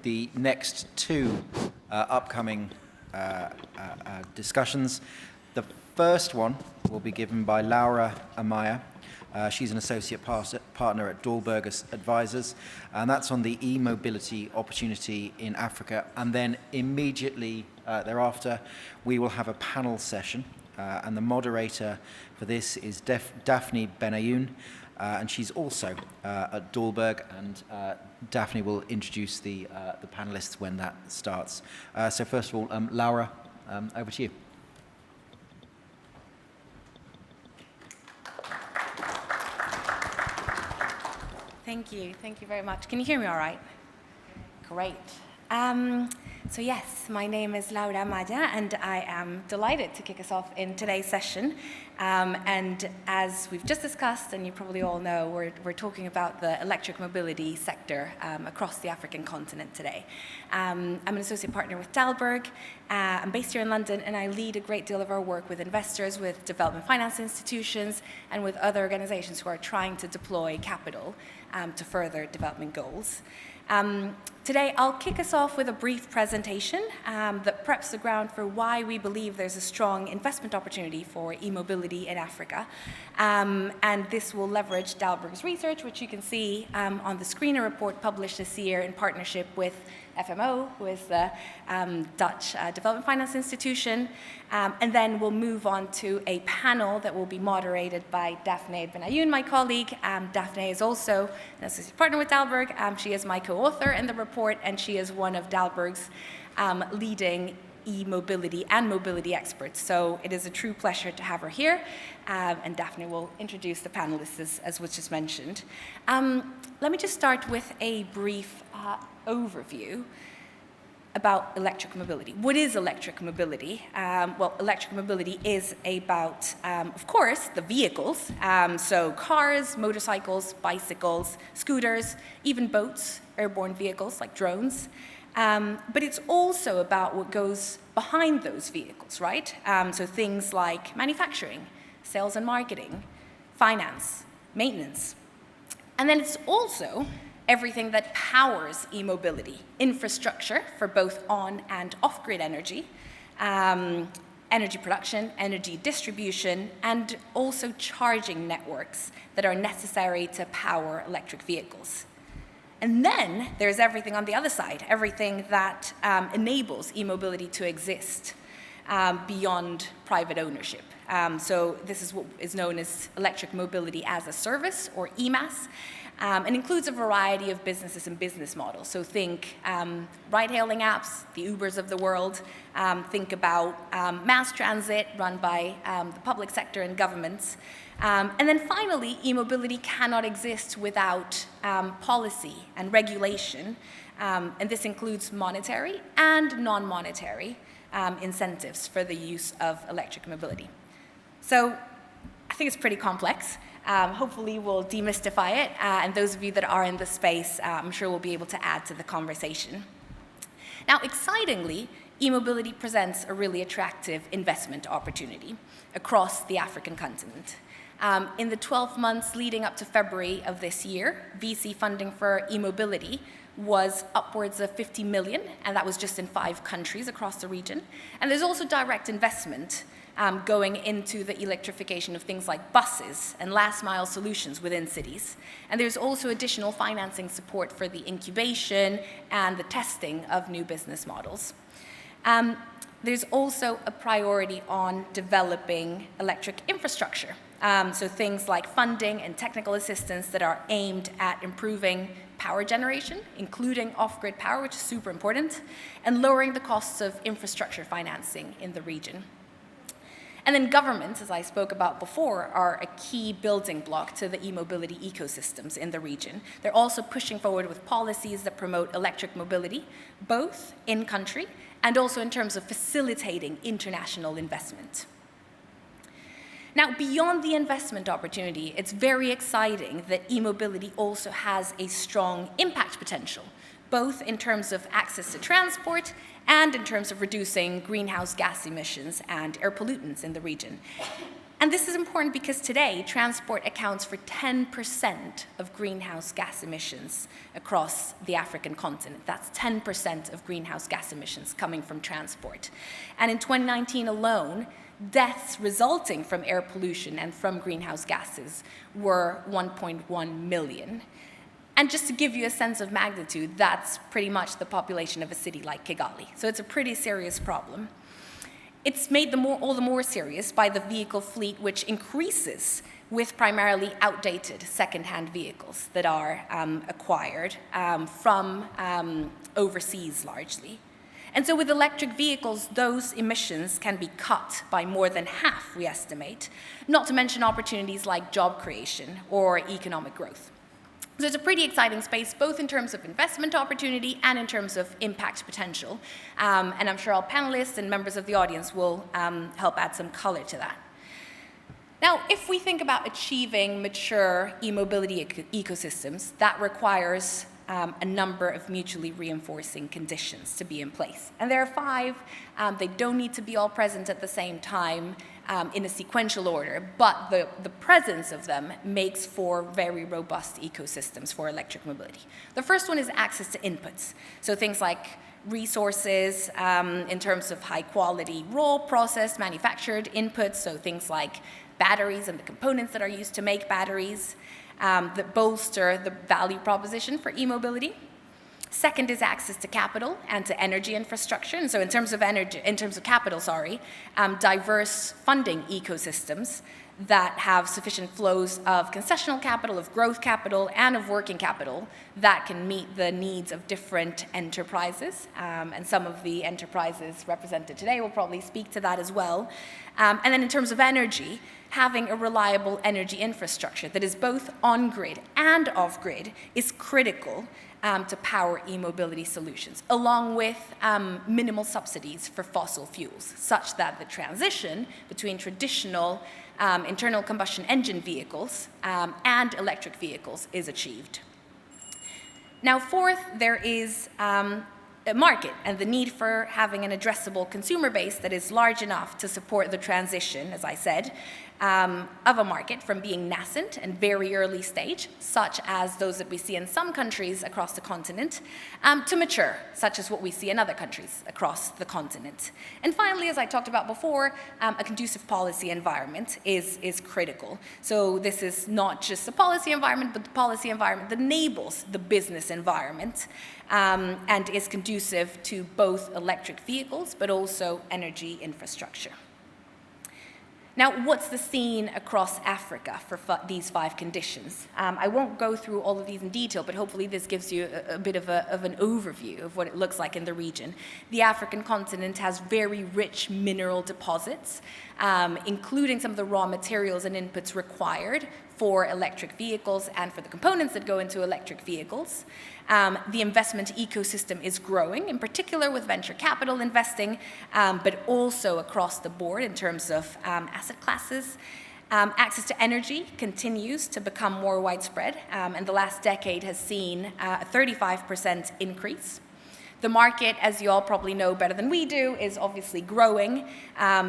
the next two upcoming discussions. The first one will be given by Laura Amaya. She's an associate partner at Dahlberger Advisors, and that's on the e-mobility opportunity in Africa. And then immediately thereafter, we will have a panel session, and the moderator for this is Daphne Benayoun, and she's also at Dahlberg, and Daphne will introduce the panelists when that starts. So first of all, Laura, over to you. Thank you very much. Can you hear me all right? Great. So yes, my name is Laura Amaya, and I am delighted to kick us off in today's session. And as we've just discussed, and you probably all know, we're talking about the electric mobility sector across the African continent today. I'm an associate partner with Dahlberg. I'm based here in London, and I lead a great deal of our work with investors, with development finance institutions, and with other organizations who are trying to deploy capital to further development goals. Today, I'll kick us off with a brief presentation that preps the ground for why we believe there's a strong investment opportunity for e-mobility in Africa. And this will leverage Dahlberg's research, which you can see on the screen, a report published this year in partnership with FMO, who is the Dutch development finance institution. And then we'll move on to a panel that will be moderated by Daphne Benayoun, my colleague. Daphne is also an associate partner with Dahlberg. She is my co-author in the report, and she is one of Dahlberg's leading e-mobility and mobility experts. So it is a true pleasure to have her here. And Daphne will introduce the panelists, as was just mentioned. Let me just start with a brief overview about electric mobility. What is electric mobility? Well, electric mobility is about, of course, the vehicles. So cars, motorcycles, bicycles, scooters, even boats, airborne vehicles like drones. But it's also about what goes behind those vehicles, right? So things like manufacturing, sales and marketing, finance, maintenance. And then it's also everything that powers e-mobility, infrastructure for both on and off-grid energy, energy production, energy distribution, and also charging networks that are necessary to power electric vehicles. And then there's everything on the other side, everything that enables e-mobility to exist beyond private ownership. So this is what is known as electric mobility as a service, or EMAS, and includes a variety of businesses and business models. So think ride-hailing apps, the Ubers of the world. Think about mass transit run by the public sector and governments. And then finally, e-mobility cannot exist without policy and regulation. And this includes monetary and non-monetary incentives for the use of electric mobility. So I think it's pretty complex. Hopefully we'll demystify it, and those of you that are in the space, I'm sure will be able to add to the conversation. Now, excitingly, e-mobility presents a really attractive investment opportunity across the African continent. In the 12 months leading up to February of this year, VC funding for e-mobility was upwards of 50 million, and that was just in 5 countries across the region. And there's also direct investment going into the electrification of things like buses and last-mile solutions within cities. And there's also additional financing support for the incubation and the testing of new business models. There's also a priority on developing electric infrastructure. So things like funding and technical assistance that are aimed at improving power generation, including off-grid power, which is super important, and lowering the costs of infrastructure financing in the region. And then governments, as I spoke about before, are a key building block to the e-mobility ecosystems in the region. They're also pushing forward with policies that promote electric mobility, both in country and also in terms of facilitating international investment. Now, beyond the investment opportunity, it's very exciting that e-mobility also has a strong impact potential, both in terms of access to transport and in terms of reducing greenhouse gas emissions and air pollutants in the region. And this is important because today, transport accounts for 10% of greenhouse gas emissions across the African continent. That's 10% of greenhouse gas emissions coming from transport. And in 2019 alone, deaths resulting from air pollution and from greenhouse gases were 1.1 million. And just to give you a sense of magnitude, that's pretty much the population of a city like Kigali. So it's a pretty serious problem. It's made all the more serious by the vehicle fleet, which increases with primarily outdated second-hand vehicles that are acquired from overseas largely. And so with electric vehicles, those emissions can be cut by more than half, we estimate, not to mention opportunities like job creation or economic growth. So it's a pretty exciting space, both in terms of investment opportunity and in terms of impact potential. And I'm sure our panelists and members of the audience will help add some color to that. Now, if we think about achieving mature e-mobility ecosystems, that requires a number of mutually reinforcing conditions to be in place. And there are 5. They don't need to be all present at the same time in a sequential order, but the presence of them makes for very robust ecosystems for electric mobility. The first one is access to inputs. So things like resources in terms of high quality raw processed manufactured inputs, so things like batteries and the components that are used to make batteries that bolster the value proposition for e-mobility. Second is access to capital and to energy infrastructure. And so in terms of capital, diverse funding ecosystems that have sufficient flows of concessional capital, of growth capital, and of working capital that can meet the needs of different enterprises. And some of the enterprises represented today will probably speak to that as well. And then in terms of energy, having a reliable energy infrastructure that is both on-grid and off-grid is critical to power e-mobility solutions, along with minimal subsidies for fossil fuels, such that the transition between traditional internal combustion engine vehicles and electric vehicles is achieved. Now, fourth, there is a market and the need for having an addressable consumer base that is large enough to support the transition, as I said, of a market from being nascent and very early stage, such as those that we see in some countries across the continent, to mature, such as what we see in other countries across the continent. And finally, as I talked about before, a conducive policy environment is critical. So this is not just a policy environment, but the policy environment that enables the business environment and is conducive to both electric vehicles, but also energy infrastructure. Now, what's the scene across Africa for these 5 conditions? I won't go through all of these in detail, but hopefully this gives you a bit of an overview of what it looks like in the region. The African continent has very rich mineral deposits, including some of the raw materials and inputs required for electric vehicles and for the components that go into electric vehicles. The investment ecosystem is growing, in particular with venture capital investing, but also across the board in terms of asset classes. Access to energy continues to become more widespread, and the last decade has seen a 35% increase. The market, as you all probably know better than we do, is obviously growing.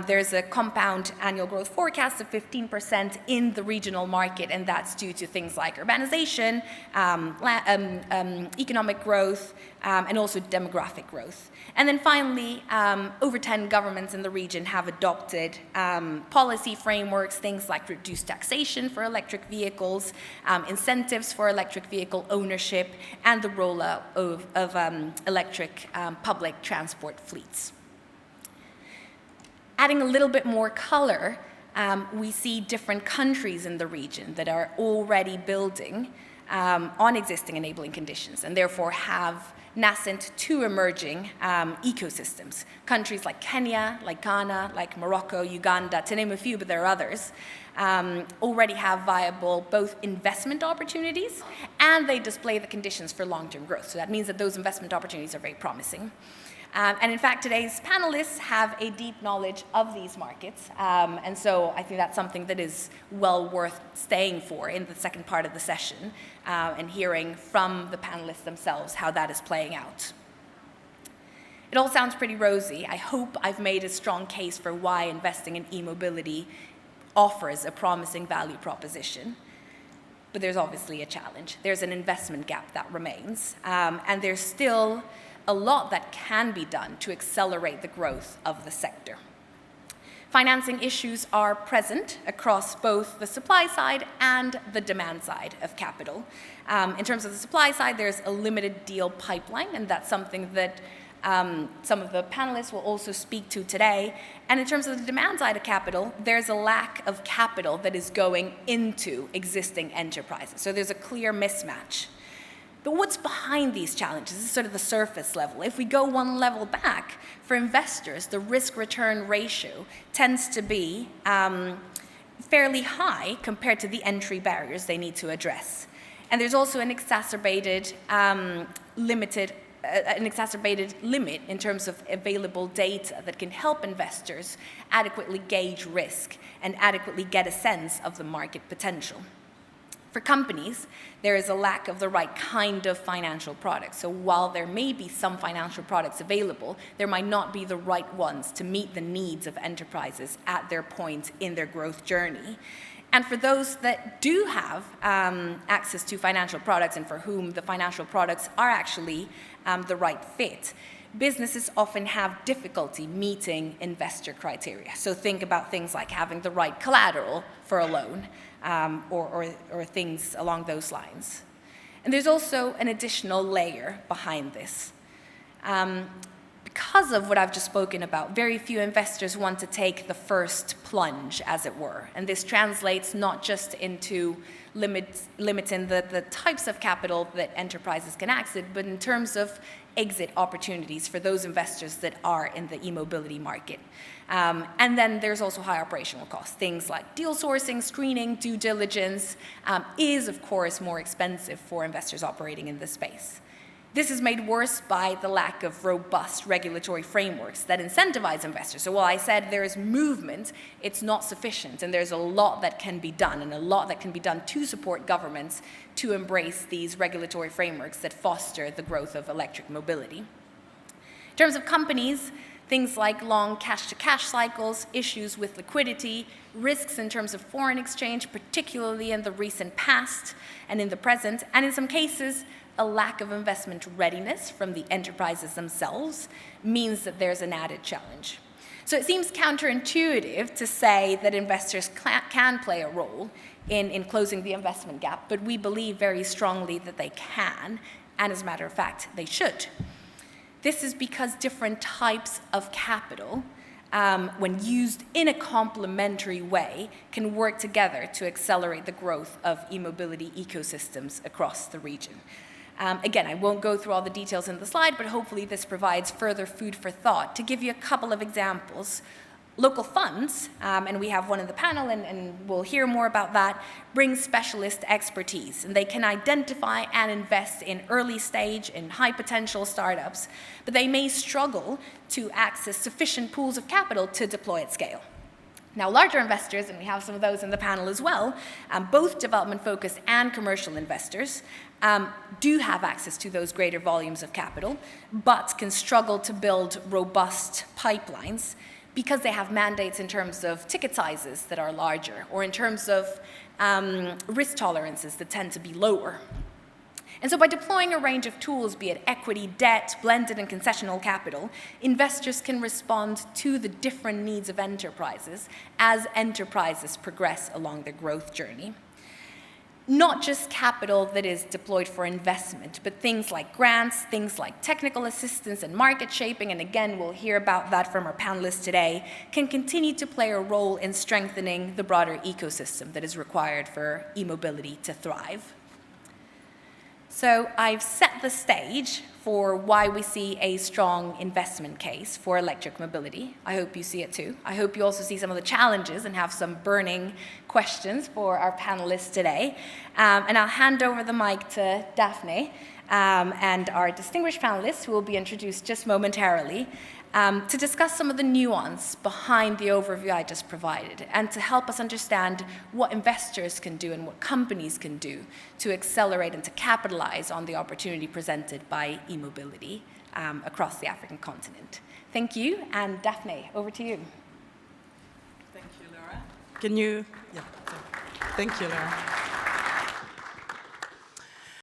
There's a compound annual growth forecast of 15% in the regional market, and that's due to things like urbanization, economic growth, and also demographic growth. And then finally, over 10 governments in the region have adopted policy frameworks, things like reduced taxation for electric vehicles, incentives for electric vehicle ownership, and the rollout of electric public transport fleets. Adding a little bit more color, we see different countries in the region that are already building on existing enabling conditions and therefore have nascent to emerging ecosystems. Countries like Kenya, like Ghana, like Morocco, Uganda, to name a few, but there are others, already have viable both investment opportunities and they display the conditions for long-term growth. So that means that those investment opportunities are very promising. And in fact, today's panelists have a deep knowledge of these markets. And so I think that's something that is well worth staying for in the second part of the session and hearing from the panelists themselves how that is playing out. It all sounds pretty rosy. I hope I've made a strong case for why investing in e-mobility offers a promising value proposition. But there's obviously a challenge. There's an investment gap that remains, and there's still a lot that can be done to accelerate the growth of the sector. Financing issues are present across both the supply side and the demand side of capital. In terms of the supply side, there's a limited deal pipeline, and that's something that some of the panelists will also speak to today. And in terms of the demand side of capital, there's a lack of capital that is going into existing enterprises. So there's a clear mismatch. But what's behind these challenges is sort of the surface level. If we go one level back, for investors, the risk-return ratio tends to be fairly high compared to the entry barriers they need to address. And there's also an exacerbated limit in terms of available data that can help investors adequately gauge risk and adequately get a sense of the market potential. For companies, there is a lack of the right kind of financial products. So while there may be some financial products available, there might not be the right ones to meet the needs of enterprises at their point in their growth journey. And for those that do have access to financial products and for whom the financial products are actually the right fit, businesses often have difficulty meeting investor criteria. So think about things like having the right collateral for a loan or things along those lines. And there's also an additional layer behind this. Because of what I've just spoken about, very few investors want to take the first plunge, as it were. And this translates not just into limiting the types of capital that enterprises can access, but in terms of exit opportunities for those investors that are in the e-mobility market. And then there's also high operational costs. Things like deal sourcing, screening, due diligence is, of course, more expensive for investors operating in this space. This is made worse by the lack of robust regulatory frameworks that incentivize investors. So while I said there is movement, it's not sufficient, and there's a lot that can be done, and a lot that can be done to support governments to embrace these regulatory frameworks that foster the growth of electric mobility. In terms of companies, things like long cash-to-cash cycles, issues with liquidity, risks in terms of foreign exchange, particularly in the recent past and in the present, and in some cases, a lack of investment readiness from the enterprises themselves means that there's an added challenge. So it seems counterintuitive to say that investors can play a role in closing the investment gap, but we believe very strongly that they can, and as a matter of fact, they should. This is because different types of capital, when used in a complementary way, can work together to accelerate the growth of e-mobility ecosystems across the region. Again, I won't go through all the details in the slide, but hopefully this provides further food for thought. To give you a couple of examples, local funds, and we have one in the panel, and we'll hear more about that, bring specialist expertise, and they can identify and invest in early stage and high potential startups, but they may struggle to access sufficient pools of capital to deploy at scale. Now, larger investors, and we have some of those in the panel as well, both development-focused and commercial investors, do have access to those greater volumes of capital, but can struggle to build robust pipelines because they have mandates in terms of ticket sizes that are larger, or in terms of risk tolerances that tend to be lower. And so by deploying a range of tools, be it equity, debt, blended and concessional capital, investors can respond to the different needs of enterprises as enterprises progress along their growth journey. Not just capital that is deployed for investment, but things like grants, things like technical assistance and market shaping, and again, we'll hear about that from our panelists today, can continue to play a role in strengthening the broader ecosystem that is required for e-mobility to thrive. So I've set the stage for why we see a strong investment case for electric mobility. I hope you see it too. I hope you also see some of the challenges and have some burning questions for our panelists today. And I'll hand over the mic to Daphne and our distinguished panelists, who will be introduced just momentarily, to discuss some of the nuance behind the overview I just provided, and to help us understand what investors can do and what companies can do to accelerate and to capitalize on the opportunity presented by e-mobility across the African continent. Thank you, and Daphne, over to you. Thank you, Laura. Can you? Yeah. Thank you, Laura.